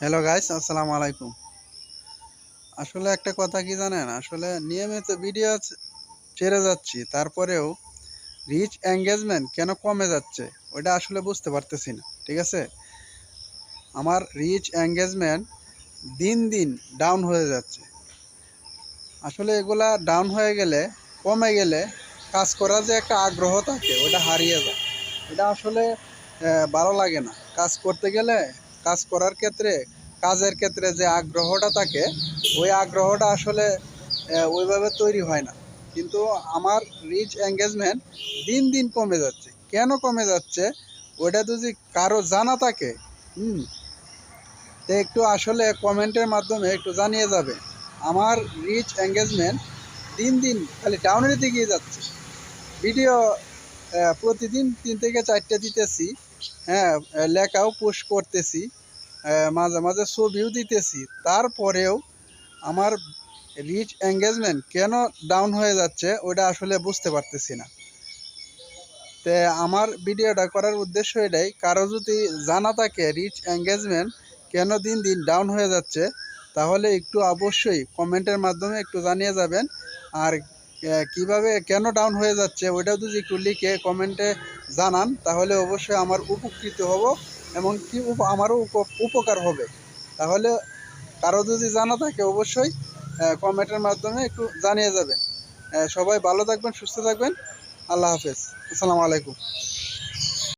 Hello guys, আসসালামু আলাইকুম। আসলে একটা কথা কি জানেন, আসলে নিয়মিত ভিডিও ছেড়ে যাচ্ছি, তারপরেও রিচ এঙ্গেজমেন্ট কেন কমে যাচ্ছে ওইটা আসলে বুঝতে পারতেছি না। ঠিক আছে, আমার রিচ এঙ্গেজমেন্ট দিন দিন ডাউন হয়ে যাচ্ছে। আসলে এগুলা ডাউন হয়ে গেলে, কমে গেলে কাজ করার যে একটা আগ্রহ থাকে ওটা হারিয়ে যায়। এটা আসলে ভালো লাগে না। কাজ করতে গেলে, কাজ করার ক্ষেত্রে, কাজের ক্ষেত্রে যে আগ্রহটা থাকে ওই আগ্রহটা আসলে ওইভাবে তৈরি হয় না। কিন্তু আমার রিচ এঙ্গেজমেন্ট দিন দিন কমে যাচ্ছে। কেন কমে যাচ্ছে ওইটা যদি কারো জানা থাকে, হুম, তো একটু আসলে কমেন্টের মাধ্যমে একটু জানিয়ে যাবে। আমার রিচ এঙ্গেজমেন্ট দিন দিন খালি ডাউনের দিকেই যাচ্ছে। ভিডিও প্রতিদিন 3 থেকে 4টে দিতেছি। হ্যাঁ, লেখাও পোস্ট করতেছি, মাঝে মাঝে ছবিও দিতেছি, তারপরেও আমার রিচ এঙ্গেজমেন্ট কেন ডাউন হয়ে যাচ্ছে ওটা আসলে বুঝতে পারতেছি না। তে আমার ভিডিওটা করার উদ্দেশ্য এটাই, কারো যদি জানা থাকে রিচ এঙ্গেজমেন্ট কেন দিন দিন ডাউন হয়ে যাচ্ছে, তাহলে একটু অবশ্যই কমেন্টের মাধ্যমে একটু জানিয়ে যাবেন। আর কিভাবে কেন ডাউন হয়ে যাচ্ছে ওইটাও যদি একটু লিখে কমেন্টে জানান, তাহলে অবশ্যই আমার উপকৃত হব, এমনকি আমারও উপকার হবে। তাহলে কারো যদি জানা থাকে অবশ্যই কমেন্টের মাধ্যমে একটু জানিয়ে যাবেন। সবাই ভালো থাকবেন, সুস্থ থাকবেন। আল্লাহ হাফেজ। আসসালামু আলাইকুম।